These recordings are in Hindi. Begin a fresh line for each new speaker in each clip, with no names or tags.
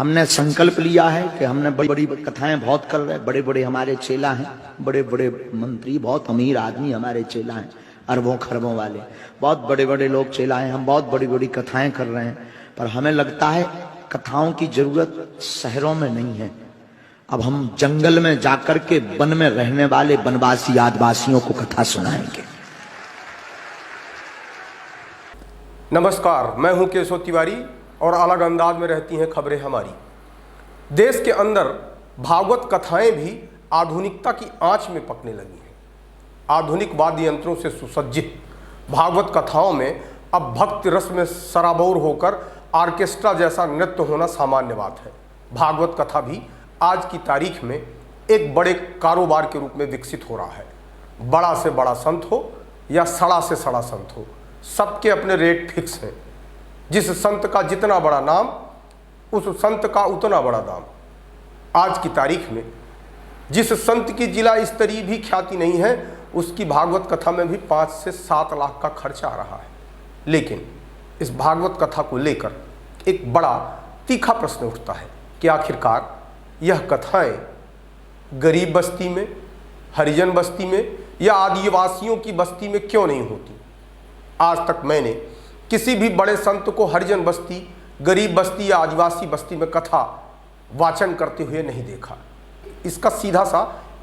हमने संकल्प लिया है कि हमने बड़ी बड़ी कथाएं बहुत कर रहे हैं। बड़े बड़े हमारे चेला हैं, बड़े बड़े मंत्री, बहुत अमीर आदमी हमारे चेला हैं, अरबों खरबों वाले, बहुत बड़े बड़े लोग चेला हैं। हम बहुत बड़ी बड़ी कथाएं कर रहे हैं, पर हमें लगता है कथाओं की जरूरत शहरों में नहीं है। अब हम जंगल में जाकर के वन में रहने वाले वनवासी आदिवासियों को कथा सुनाएंगे।
नमस्कार, मैं हूं केशव तिवारी और अलग अंदाज में रहती हैं खबरें हमारी। देश के अंदर भागवत कथाएं भी आधुनिकता की आंच में पकने लगी हैं। आधुनिक वाद्य यंत्रों से सुसज्जित भागवत कथाओं में अब भक्ति रस में सराबोर होकर ऑर्केस्ट्रा जैसा नृत्य होना सामान्य बात है। भागवत कथा भी आज की तारीख में एक बड़े कारोबार के रूप में विकसित हो रहा है। बड़ा से बड़ा संत हो या सड़ा से सड़ा संत हो, सबके अपने रेट फिक्स हैं। जिस संत का जितना बड़ा नाम, उस संत का उतना बड़ा दाम। आज की तारीख में जिस संत की जिला स्तरीय भी ख्याति नहीं है, उसकी भागवत कथा में भी 5 से 7 लाख का खर्चा आ रहा है। लेकिन इस भागवत कथा को लेकर एक बड़ा तीखा प्रश्न उठता है कि आखिरकार यह कथाएं गरीब बस्ती में, हरिजन बस्ती में या आदिवासियों की बस्ती में क्यों नहीं होती। आज तक मैंने किसी भी बड़े संत को हरिजन बस्ती, गरीब बस्ती या आदिवासी बस्ती में कथा वाचन करते हुए नहीं देखा। इसका सीधा सा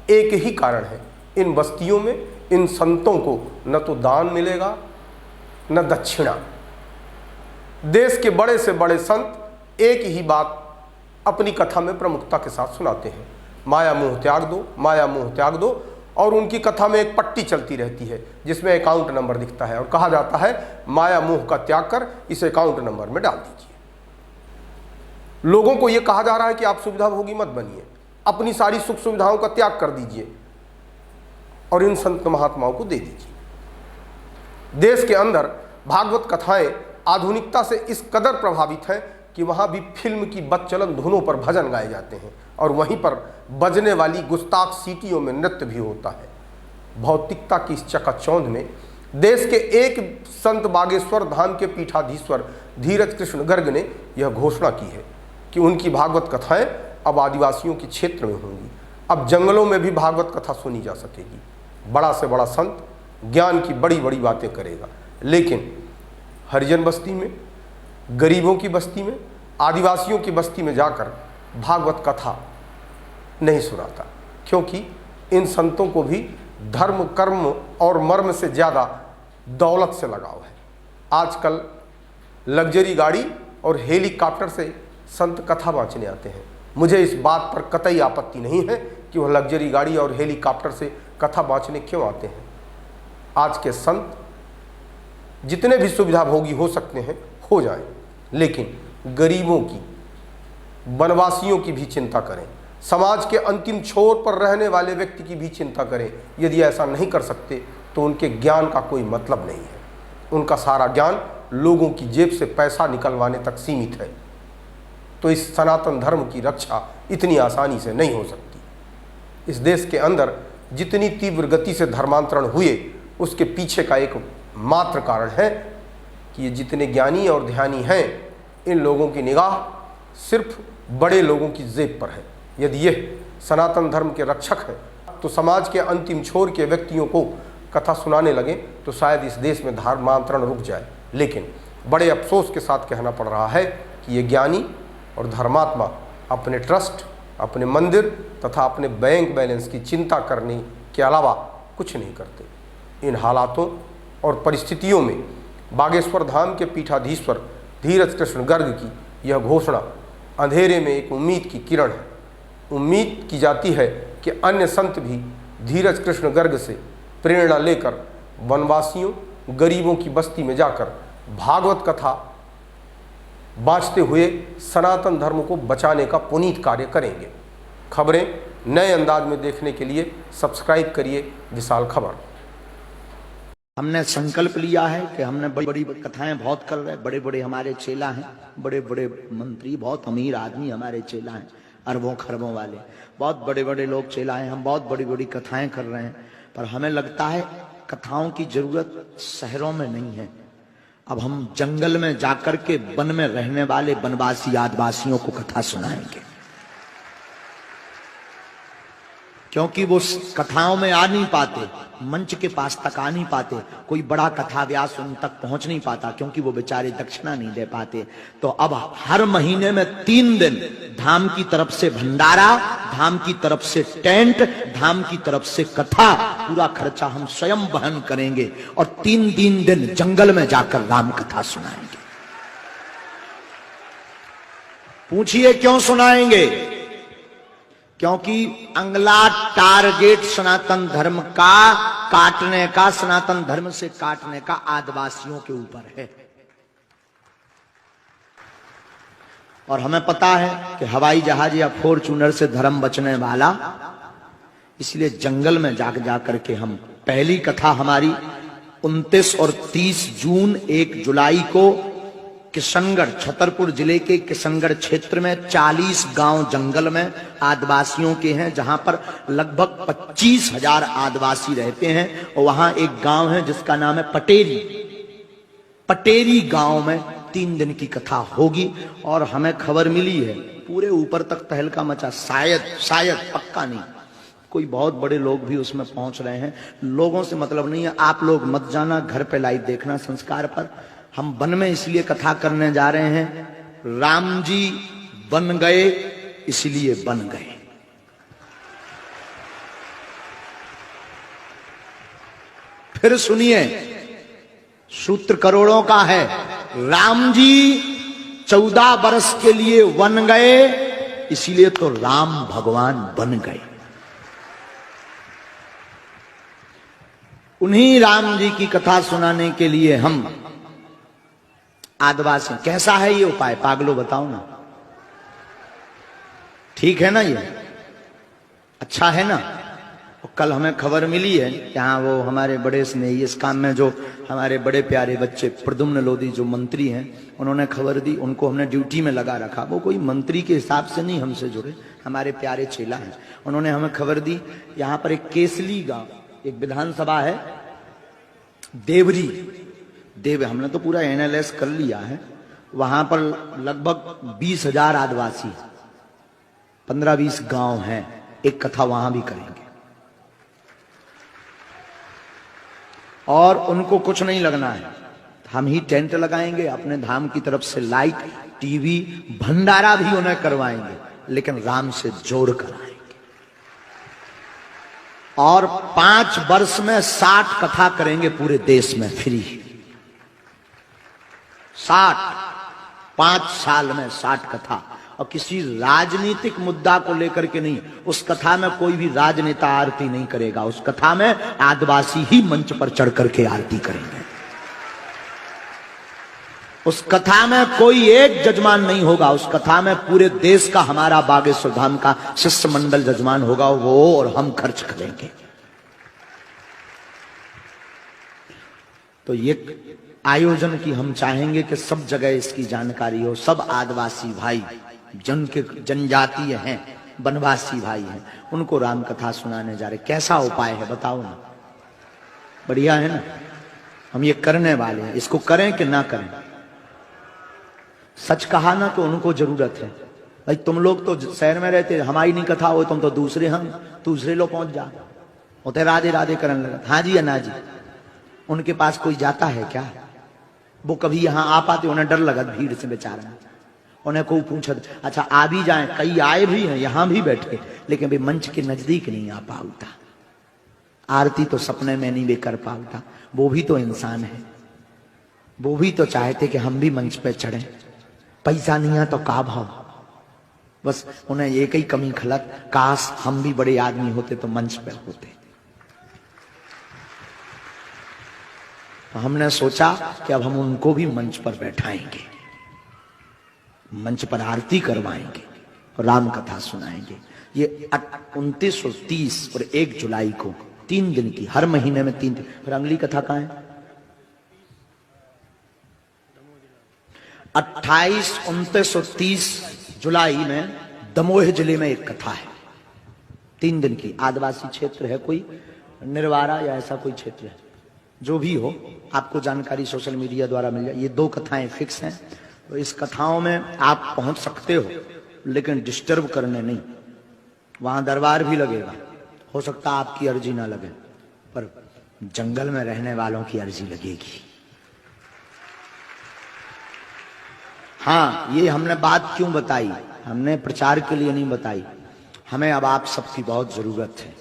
एक ही कारण है, इन बस्तियों में इन संतों को न तो दान मिलेगा न दक्षिणा। देश के बड़े से बड़े संत एक ही बात अपनी कथा में प्रमुखता के साथ सुनाते हैं, माया मोह त्याग दो, माया मोह त्याग दो। और उनकी कथा में एक पट्टी चलती रहती है जिसमें अकाउंट नंबर दिखता है और कहा जाता है माया मोह का त्याग कर इस अकाउंट नंबर में डाल दीजिए। लोगों को यह कहा जा रहा है कि आप सुविधाभोगी मत बनिए, अपनी सारी सुख सुविधाओं का त्याग कर दीजिए और इन संत महात्माओं को दे दीजिए। देश के अंदर भागवत कथाएं आधुनिकता से इस कदर प्रभावित हैं कि वहाँ भी फिल्म की बदचलन धुनों पर भजन गाए जाते हैं और वहीं पर बजने वाली गुस्ताख सीटियों में नृत्य भी होता है। भौतिकता की इस चकाचौंध में देश के एक संत बागेश्वर धाम के पीठाधीश्वर धीरज कृष्ण गर्ग ने यह घोषणा की है कि उनकी भागवत कथाएं अब आदिवासियों के क्षेत्र में होंगी। अब जंगलों में भी भागवत कथा सुनी जा सकेगी। बड़ा से बड़ा संत ज्ञान की बड़ी बड़ी बातें करेगा, लेकिन हरिजन बस्ती में, गरीबों की बस्ती में, आदिवासियों की बस्ती में जाकर भागवत कथा नहीं सुनाता, क्योंकि इन संतों को भी धर्म, कर्म और मर्म से ज़्यादा दौलत से लगाव है। आजकल लग्जरी गाड़ी और हेलीकॉप्टर से संत कथा वाचने आते हैं। मुझे इस बात पर कतई आपत्ति नहीं है कि वह लग्जरी गाड़ी और हेलीकॉप्टर से कथा वाचने क्यों आते हैं। आज के संत जितने भी सुविधाभोगी हो सकते हैं हो जाएं, लेकिन गरीबों की, वनवासियों की भी चिंता करें। समाज के अंतिम छोर पर रहने वाले व्यक्ति की भी चिंता करें। यदि ऐसा नहीं कर सकते तो उनके ज्ञान का कोई मतलब नहीं है। उनका सारा ज्ञान लोगों की जेब से पैसा निकलवाने तक सीमित है। तो इस सनातन धर्म की रक्षा इतनी आसानी से नहीं हो सकती। इस देश के अंदर जितनी तीव्र गति से धर्मांतरण हुए, उसके पीछे का एक मात्र कारण है कि ये जितने ज्ञानी और ध्यानी हैं, इन लोगों की निगाह सिर्फ बड़े लोगों की जेब पर है। यदि ये सनातन धर्म के रक्षक हैं तो समाज के अंतिम छोर के व्यक्तियों को कथा सुनाने लगे तो शायद इस देश में धर्मांतरण रुक जाए। लेकिन बड़े अफसोस के साथ कहना पड़ रहा है कि ये ज्ञानी और धर्मात्मा अपने ट्रस्ट, अपने मंदिर तथा अपने बैंक बैलेंस की चिंता करने के अलावा कुछ नहीं करते। इन हालातों और परिस्थितियों में बागेश्वर धाम के पीठाधीश्वर धीरज कृष्ण गर्ग की यह घोषणा अंधेरे में एक उम्मीद की किरण है। उम्मीद की जाती है कि अन्य संत भी धीरज कृष्ण गर्ग से प्रेरणा लेकर वनवासियों, गरीबों की बस्ती में जाकर भागवत कथा बाँचते हुए सनातन धर्म को बचाने का पुनीत कार्य करेंगे। खबरें नए अंदाज में देखने के लिए सब्सक्राइब करिए विशाल खबर।
हमने संकल्प लिया है कि हमने बड़ी बड़ी कथाएं बहुत कर रहे हैं। बड़े बड़े हमारे चेला हैं, बड़े बड़े मंत्री, बहुत अमीर आदमी हमारे चेला हैं, अरबों खरबों वाले, बहुत बड़े बड़े लोग चेला हैं। हम बहुत बड़ी बड़ी कथाएं कर रहे हैं, पर हमें लगता है कथाओं की जरूरत शहरों में नहीं है। अब हम जंगल में जाकर के वन में रहने वाले वनवासी आदिवासियों को कथा सुनाएंगे, क्योंकि वो कथाओं में आ नहीं पाते, मंच के पास तक आ नहीं पाते, कोई बड़ा कथा व्यास उन तक पहुंच नहीं पाता, क्योंकि वो बेचारे दक्षिणा नहीं दे पाते। तो अब हर महीने में 3 दिन धाम की तरफ से भंडारा, धाम की तरफ से टेंट, धाम की तरफ से कथा, पूरा खर्चा हम स्वयं वहन करेंगे और 3 दिन जंगल में जाकर राम कथा सुनाएंगे। पूछिए क्यों सुनाएंगे? क्योंकि अगला टारगेट सनातन धर्म का काटने का, सनातन धर्म से काटने का आदिवासियों के ऊपर है। और हमें पता है कि हवाई जहाज या फॉर्च्यूनर से धर्म बचने वाला, इसलिए जंगल में जाकर के हम पहली कथा हमारी 29 और 30 जून 1 जुलाई को किशनगढ़, छतरपुर जिले के किशनगढ़ क्षेत्र में 40 गांव जंगल में आदिवासियों के हैं, जहां पर लगभग 25,000 आदिवासी रहते हैं। और वहां एक गांव है जिसका नाम है पटेरी। पटेरी गांव में 3 दिन की कथा होगी। और हमें खबर मिली है पूरे ऊपर तक तहलका मचा, शायद पक्का नहीं, कोई बहुत बड़े लोग भी उसमें पहुंच रहे हैं। लोगों से मतलब नहीं है, आप लोग मत जाना, घर पे लाइव देखना संस्कार पर। हम वन में इसलिए कथा करने जा रहे हैं, राम जी बन गए इसलिए बन गए। फिर सुनिए, सूत्र करोड़ों का है। राम जी 14 वर्ष के लिए वन गए, इसलिए तो राम भगवान बन गए। उन्हीं राम जी की कथा सुनाने के लिए हम आदिवासी। कैसा है ये उपाय, पागलो बताओ ना? ठीक है ना? ये अच्छा है ना? और कल हमें खबर मिली है, यहाँ वो हमारे बड़े स्नेही इस काम में जो हमारे बड़े प्यारे बच्चे प्रद्युम्न लोधी जो मंत्री हैं, उन्होंने खबर दी, उनको हमने ड्यूटी में लगा रखा। वो कोई मंत्री के हिसाब से नहीं हमसे जुड़े, हमारे प्यारे चेला हैं। उन्होंने हमें खबर दी, यहाँ पर एक केसली गांव, एक विधानसभा है देवरी, हमने तो पूरा एनालाइज कर लिया है। वहां पर लगभग 20,000 आदिवासी, 15-20 गांव हैं। एक कथा वहां भी करेंगे और उनको कुछ नहीं लगना है, हम ही टेंट लगाएंगे, अपने धाम की तरफ से लाइट, टीवी, भंडारा भी उन्हें करवाएंगे, लेकिन राम से जोड़ कर आएंगे। और 5 वर्ष में 60 कथा करेंगे पूरे देश में फ्री। 5 साल में 60 कथा। और किसी राजनीतिक मुद्दा को लेकर के नहीं, उस कथा में कोई भी राजनेता आरती नहीं करेगा, उस कथा में आदिवासी ही मंच पर चढ़ करके आरती करेंगे। उस कथा में कोई एक जजमान नहीं होगा, उस कथा में पूरे देश का हमारा बागेश्वर धाम का शिष्टमंडल जजमान होगा, वो और हम खर्च करेंगे। तो ये आयोजन की हम चाहेंगे कि सब जगह इसकी जानकारी हो, सब आदिवासी भाई जनजातीय हैं, वनवासी भाई हैं, उनको राम कथा सुनाने जा रहे। कैसा उपाय है बताओ ना? बढ़िया है ना? हम ये करने वाले हैं, इसको करें कि ना करें? सच कहा ना तो उनको जरूरत है। भाई तुम लोग तो शहर में रहते, हमारी नहीं कथा हो, तुम तो दूसरे लोग पहुंच जा होते, राधे राधे करने लगा। हाँ जी या ना जी? उनके पास कोई जाता है क्या? वो कभी यहां आ पाते? उन्हें डर लगा भीड़ से बेचारा, उन्हें कोई पूछा। अच्छा आ भी जाए, कई आए भी हैं, यहां भी बैठे, लेकिन वे मंच के नजदीक नहीं आ पाता, आरती तो सपने में नहीं वे कर पाता। वो भी तो इंसान है, वो भी तो चाहते कि हम भी मंच पे चढ़े। पैसा नहीं है तो का भाव, बस उन्हें एक ही कमी खलत, काश हम भी बड़े आदमी होते तो मंच पे होते। तो हमने सोचा कि अब हम उनको भी मंच पर बैठाएंगे, मंच पर आरती करवाएंगे और राम कथा सुनाएंगे। ये 29 और 30 और 1 जुलाई को 3 दिन की, हर महीने में 3 दिन। फिर अगली कथा कहां है? 28, 29 और 30 जुलाई में दमोह जिले में एक कथा है, 3 दिन की। आदिवासी क्षेत्र है कोई, निर्वारा या ऐसा कोई क्षेत्र है? जो भी हो आपको जानकारी सोशल मीडिया द्वारा मिल जाए। ये 2 कथाएं फिक्स हैं, तो इस कथाओं में आप पहुंच सकते हो, लेकिन डिस्टर्ब करने नहीं। वहां दरबार भी लगेगा, हो सकता है आपकी अर्जी ना लगे, पर जंगल में रहने वालों की अर्जी लगेगी। हाँ, ये हमने बात क्यों बताई, हमने प्रचार के लिए नहीं बताई, हमें अब आप सबकी बहुत जरूरत है।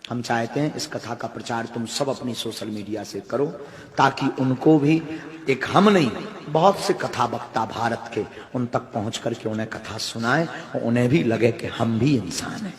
हम चाहते हैं इस कथा का प्रचार तुम सब अपनी सोशल मीडिया से करो, ताकि उनको भी, एक हम नहीं, बहुत से कथा वक्ता भारत के, उन तक पहुंच करके उन्हें कथा सुनाएं और उन्हें भी लगे कि हम भी इंसान हैं।